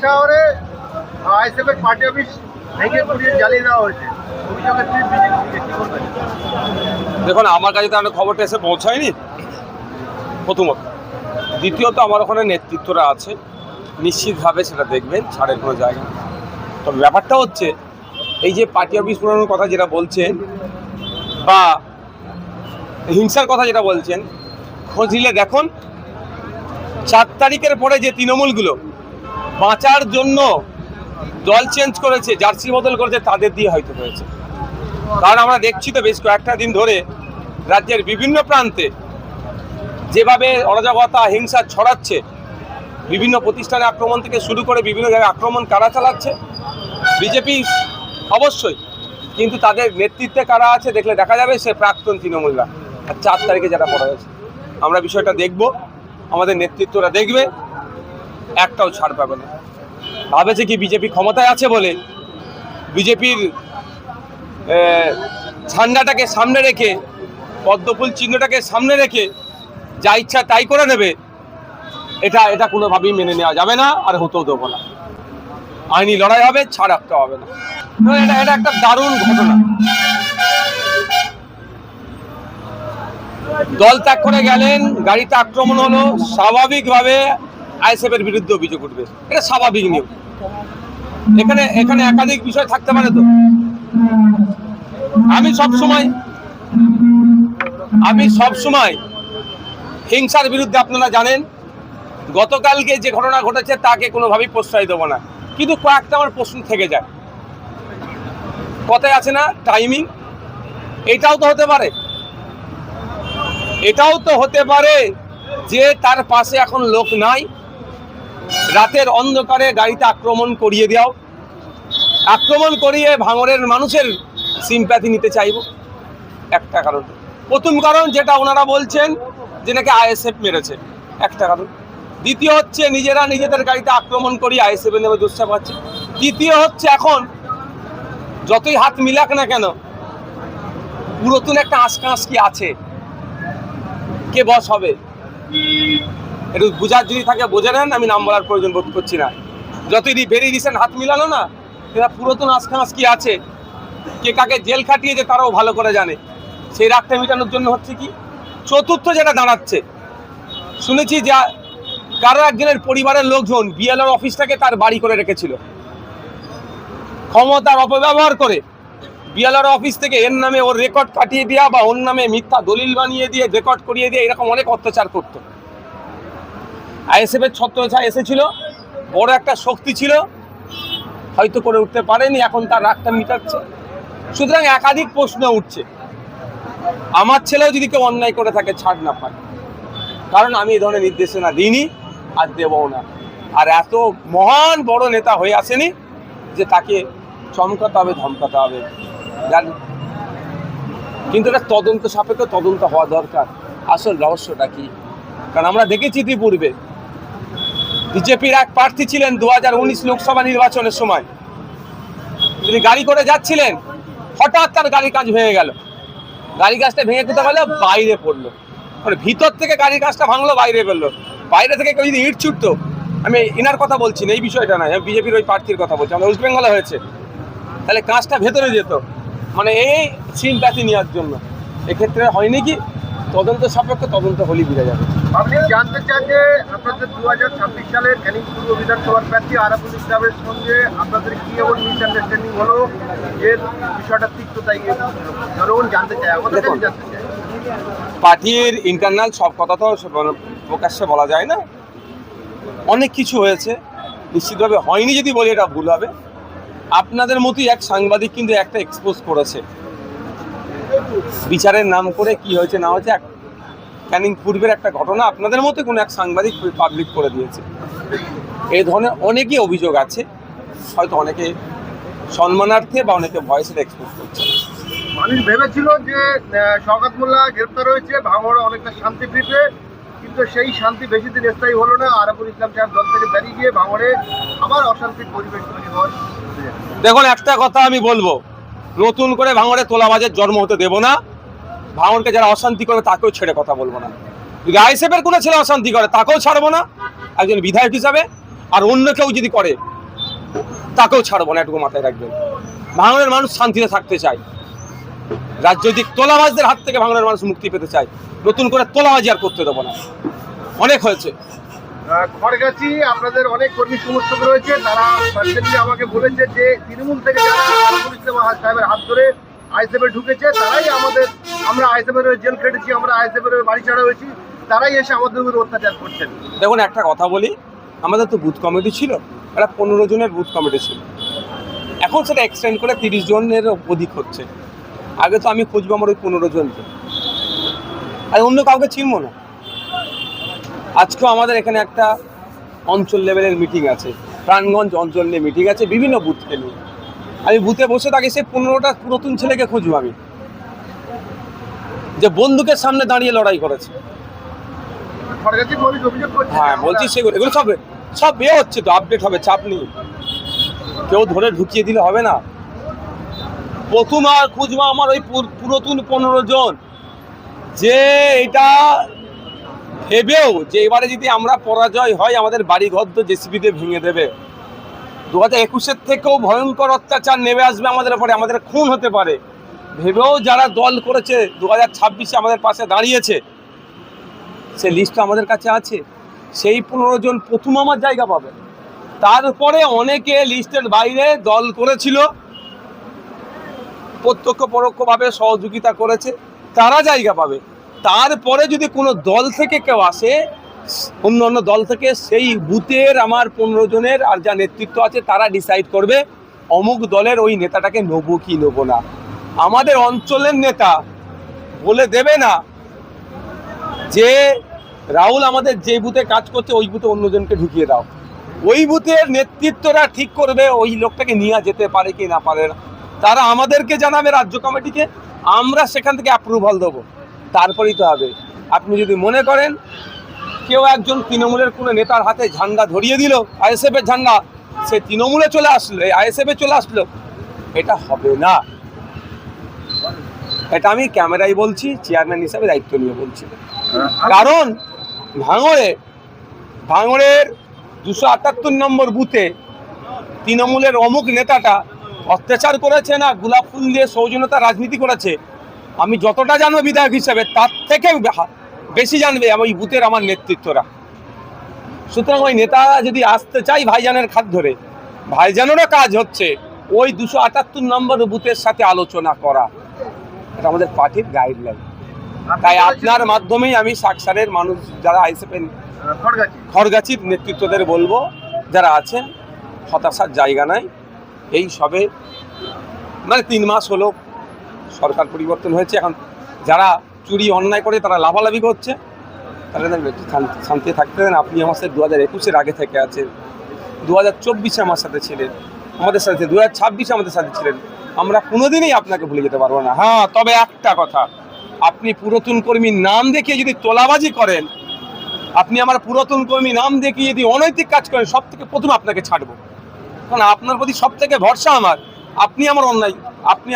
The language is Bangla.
শহরে আইএসএফের পার্টি অফিস ভেঙে পুড়িয়ে জ্বালিয়ে দেওয়া হয়েছে। দেখুন, আমার কাছে তো অনেক খবরটা এসে পৌঁছায়নি, প্রথমত। দ্বিতীয়ত, আমার ওখানে নেতৃত্বরা আছে, নিশ্চিতভাবে সেটা দেখবেন, ছাড়ের কোনো জায়গা নেই। তবে ব্যাপারটা হচ্ছে, এই যে পার্টি অফিস পুরানোর কথা যেটা বলছেন বা হিংসার কথা যেটা বলছেন, খোঁজ নিলে দেখুন 4 তারিখের পরে যে তৃণমূলগুলো বাঁচার জন্য দল চেঞ্জ করেছে, জার্সি বদল করেছে, তাদের দিয়ে হয়তো হয়েছে। কারণ আমরা দেখছি তো বেশ কয়েকটা দিন ধরে রাজ্যের বিভিন্ন প্রান্তে যেভাবে অরাজকতা হিংসা ছড়াচ্ছে, বিভিন্ন প্রতিষ্ঠানে আক্রমণ থেকে শুরু করে বিভিন্ন জায়গায় আক্রমণ কারা চালাচ্ছে? বিজেপি অবশ্যই, কিন্তু তাদের নেতৃত্বে কারা আছে দেখলে দেখা যাবে সে প্রাক্তন তৃণমূলরা। আর 4 তারিখে যেটা করা হয়েছে, আমরা বিষয়টা দেখব, আমাদের নেতৃত্বরা দেখবে, একটাও ছাড় পাবে না। ভাবেছে কি বিজেপি ক্ষমতায় আছে বলে বিজেপির ঝান্ডাটাকে সামনে রেখে, পদ্মফুল চিহ্নটাকে সামনে রেখে যা ইচ্ছা তাই করে নেবে, এটা কোনোভাবেই মেনে নেওয়া যাবে না, আর হতেও দেবো না। আইনি লড়াই হবে, ছাড় রাখতে হবে না। এটা একটা দারুণ ঘটনা। দল ত্যাগ করে গেলেন, গাড়িতে আক্রমণ হলো, স্বাভাবিকভাবে আইএসএফের বিরুদ্ধে অভিযোগ উঠবে, এটা স্বাভাবিক নিয়ম। এখানে একাধিক বিষয় থাকতে পারে। তো আমি সবসময় হিংসার বিরুদ্ধে, আপনারা জানেন গতকালকে যে ঘটনা ঘটেছে তাকে কোনোভাবেই প্রশ্রয় দেবো না, কিন্তু কয়েকটা আমার প্রশ্ন থেকে যায়। কথায় আছে না, টাইমিং। এটাও তো হতে পারে যে তার পাশে এখন লোক নাই, রাতের অন্ধকারে গাড়িতে আক্রমণ করিয়ে দাও, আক্রমণ করিয়ে ভাঙড়ের মানুষের সিম্প্যাথি নিতে চাইব, একটা কারণ। প্রথম কারণ যেটা ওনারা বলছেন যে নাকি আইএসএফ মেরেছে, একটা কারণ। দ্বিতীয় হচ্ছে নিজেরা নিজেদের গাড়িতে আক্রমণ করি আইএসএফ নেমে দুঃসা পাচ্ছে। তৃতীয় হচ্ছে এখন যতই হাত মিলাক না কেন, পুরাতন একটা আঁচকি আছে, কে বস হবে একটু বুঝার যদি থাকে বোঝে নেন, আমি নাম বলার প্রয়োজন বোধ করছি না। যতই ভেরি রিসেন্ট হাত মিলানো না, এটা পুরাতন আঁচকি আছে, কে কাকে জেল খাটিয়েছে তারাও ভালো করে জানে। সেই রাগটা মেটানোর জন্য হচ্ছে কি। চতুর্থ যেটা দাঁড়াচ্ছে, শুনেছি যে কারো একজনের পরিবারের লোকজন বিএলআর অফিসটাকে তার বাড়ি করে রেখেছিল, ক্ষমতার অপব্যবহার করে বিএলআর অফিস থেকে এর নামে ওর রেকর্ড কাটিয়ে দেওয়া বা ওর নামে মিথ্যা দলিল বানিয়ে দিয়ে রেকর্ড করিয়ে দিয়ে এরকম অনেক অত্যাচার করতো। আইএসএফের ছত্রছায়া এসেছিল, বড় একটা শক্তি ছিল, হয়তো করে উঠতে পারেনি, এখন তার রাগটা মিটাচ্ছে। সুতরাং একাধিক প্রশ্ন উঠছে, আমার ছেলেও যদি কেউ অন্যায় করে থাকে ছাড় না পায়, কারণ আমি এই ধরনের নির্দেশনা দিইনি আর দেবও না। আর এত মহান বড় নেতা হয়ে আসেনি যে তাকে চমকাতে হবে, ধমকাতে হবে, জানি। কিন্তু এটা তদন্ত সাপেক্ষ তদন্ত হওয়া দরকার, আসল রহস্যটা কি। কারণ আমরা দেখেছি ইতিপূর্বে বিজেপির এক প্রার্থী ছিলেন 2019 লোকসভা নির্বাচনের সময়, তিনি গাড়ি করে যাচ্ছিলেন, হঠাৎ তার গাড়ির কাঁচ ভেঙে গেল। গাড়ি কাঁচটা ভেঙে কোথাও গেল, বাইরে পড়লো, মানে ভিতর থেকে গাড়ির কাঁচটা ভাঙলো, বাইরে পড়লো। বাইরে থেকে কেউ যদি ইট ছুটতো, আমি ইনার কথা বলছি না, এই বিষয়টা নয়, আমি বিজেপির ওই প্রার্থীর কথা বলছি, আমাদের ওয়েস্ট বেঙ্গলে হয়েছে, তাহলে কাঁচটা ভেতরে যেত, মানে এই সিম্প্যাথি নেওয়ার জন্য। এক্ষেত্রে হয়নি কি, তদন্ত সাপেক্ষ তদন্ত হলেই বুঝা যাবে। আপনি জানতে চান যে আপনাদের 2026 সালের ক্যানিং পূর্ব বিধানসভার প্রার্থী আরাবুল ইসলামের সঙ্গে আপনাদের কি এমন মিসআন্ডারস্ট্যান্ডিং হলো যে বিষয়টা তিক্ততাই জনগণ জানতে চায়, আমাদের কাছে জানতে চায়। পার্টির ইন্টারনাল সব কথা তো প্রকাশ্যে বলা যায় না, অনেক কিছু হয়েছে, নিশ্চিতভাবে হয়নি যদি বলি এটা ভুল হবে। আপনাদের মতোই এক সাংবাদিক কিন্তু একটা এক্সপোজ করেছে, বিচারের নাম করে কি হয়েছে না হয়েছে, ক্যানিং পূর্বের একটা ঘটনা আপনাদের মতো কোনো এক সাংবাদিক পাবলিক করে দিয়েছে। এই ধরনের অনেকই অভিযোগ আছে, হয়তো অনেকে সম্মানার্থে বা অনেকে ভয়েসে এক্সপোজ করছে। মানুষ ভেবেছিল যে শওকত মোল্লা গ্রেপ্তার হয়েছে, ভাঙড়ে অনেকটা শান্তি ফিরবে, কিন্তু সেই শান্তি বেশি দিন স্থায়ী হলো না। আরাবুল ইসলাম সাহেব দল থেকে বেরিয়ে গিয়ে ভাঙড়ে আবার অশান্তির পরিবেশ তৈরি হওয়ার। দেখুন, একটা কথা আমি বলবো, নতুন করে ভাঙড়ে তোলাবাজের জন্ম হতে দেব না। ভাঙড়কে যারা অশান্তি করে তাকেও ছেড়ে কথা বলবো না। যদি আইএসএফের কোনো ছেলে অশান্তি করে তাকেও ছাড়বো না একজন বিধায়ক হিসাবে। আর অন্য কেউ যদি করে তাকেও ছাড়বো না, এটুকু মাথায় রাখবেন। ভাঙড়ের মানুষ শান্তিতে থাকতে চায়, রাজনৈতিক তোলাবাজদের হাত থেকে ভাঙড়ের মানুষ মুক্তি পেতে চায়। নতুন করে তোলাবাজি আর করতে দেবো না, অনেক হয়েছে। খড়গাছি আপনাদের অনেক কর্মী সমর্থক রয়েছে, তারা পার্সেন্টলি আমাকে বলেছে যে তৃণমূল থেকে যারা আরাবুল ইসলাম সাহেবের হাত ধরে আইএসএফে ঢুকেছে, তারাই আমরা আইএসএফের জেল খেটেছি, আমরা আইএসএফের বাড়ি ছাড়া হয়েছি, তারাই এসে আমাদের উপর অত্যাচার করছেন। দেখুন, একটা কথা বলি, আমাদের তো বুথ কমিটি ছিল, একটা 15 জনের বুথ কমিটি ছিল, এখন সেটা এক্সটেন্ড করে 30 জনের অধিক হচ্ছে। আগে তো আমি খুঁজবো আমার ওই 15 জনকে, আর অন্য কাউকে চিনবো না। আজকেও আমাদের এখানে একটা অঞ্চল লেভেলের মিটিং আছে, প্রাণগঞ্জ অঞ্চল নিয়ে মিটিং আছে, বিভিন্ন বুথকে নিয়ে। আমি বুথে বসে থাকি, সেই 15টা নতুন ছেলেকে খুঁজবো আমি, যে বন্দুকের সামনে দাঁড়িয়ে লড়াই করেছে। হ্যাঁ বলছি, সেগুলো এগুলো সব হচ্ছে তো, আপডেট হবে, চাপ নেই, কেউ ধরে ঢুকিয়ে দিলে হবে না। প্রথম আর খুঁজবো আমার ওই পুরাতন 15 জন, যে এটা ভেবেও যে এবারে যদি আমরা পরাজয় হয় আমাদের বাড়ি ঘর তো জেসিবি দিয়ে ভেঙে দেবে। 2021-এর থেকেও ভয়ঙ্কর অত্যাচার নেমে আসবে আমাদের উপরে, আমাদের খুন হতে পারে ভেবেও যারা দল করেছে 2026-এ আমাদের পাশে দাঁড়িয়েছে, সে লিস্ট আমাদের কাছে আছে। সেই 15 জন প্রথম আমার জায়গা পাবে। তারপরে অনেকে লিস্টের বাইরে দল করেছিল, প্রত্যক্ষ পরোক্ষভাবে সহযোগিতা করেছে, তারা জায়গা পাবে। তারপরে যদি কোনো দল থেকে কেউ আসে, অন্য দল থেকে, সেই বুথের আমার 15 জনের আর যা নেতৃত্ব আছে তারা ডিসাইড করবে অমুক দলের ওই নেতাটাকে নেবো কি নেবো না। আমাদের অঞ্চলের নেতা বলে দেবে না যে রাহুল আমাদের যে বুথে কাজ করছে ওই বুথে অন্যজনকে ঢুকিয়ে দাও। ওই বুথের নেতৃত্বরা ঠিক করবে ওই লোকটাকে নিয়ে যেতে পারে কি না পারে না। তারা আমাদেরকে জানাবে, রাজ্য কমিটিকে, আমরা সেখান থেকে অ্যাপ্রুভাল দেবো, তারপরেই তো হবে। আপনি যদি মনে করেন কেউ একজন তৃণমূলের কোনো নেতার হাতে ঝান্ডা ধরিয়ে দিল, আইএসএফের ঝান্ডা, সে তৃণমূলে চলে আসলো, আইএসএফে চলে আসলো, এটা হবে না। এটা আমি ক্যামেরায় বলছি, চেয়ারম্যান হিসাবে দায়িত্ব নিয়ে বলছি। কারণ ভাঙড়ের 278 নম্বর বুথে তৃণমূলের অমুক নেতাটা অত্যাচার করেছে না, গোলাপ ফুল দিয়ে সৌজন্যতা রাজনীতি করেছে, আমি যতটা জানবো বিধায়ক হিসাবে, তার থেকে বেশি জানবে ওই বুথের আমার নেতৃত্বরা। সুতরাং ওই নেতা যদি আসতে চাই ভাইজানের খাত ধরে, ভাইজানেরও কাজ হচ্ছে ওই 278 নম্বর বুথের সাথে আলোচনা করা, এটা আমাদের পার্টির গাইডলাইন। তাই আপনার মাধ্যমেই আমি সাকসারের মানুষ যারা আইএসএফের খড়গাছির নেতৃত্বদের বলবো, যারা আছেন, হতাশার জায়গা নাই। এই সবে 3 মাস হলো সরকার পরিবর্তন হয়েছে, এখন যারা চুরি অন্যায় করে তারা লাভালাভি করছে, তারা একটু শান্তি থাকতে দেন। আপনি আমার সাথে 2021-এর আগে থেকে আছেন, 2024-এ আমার সাথে ছিলেন, আমাদের সাথে 2026-এ আমাদের সাথে ছিলেন, আমরা কোনোদিনই আপনাকে ভুলে যেতে পারবো না। হ্যাঁ, তবে একটা কথা, আপনি পুরাতন কর্মীর নাম দেখিয়ে যদি তোলাবাজি করেন, আপনি আমার পুরাতন কর্মী নাম দেখিয়ে যদি অনৈতিক কাজ করেন, সব থেকে প্রথম আপনাকে ছাড়বো, কারণ আপনার প্রতি সব থেকে ভরসা আমার। আপনি আমার অন্যায়, আপনি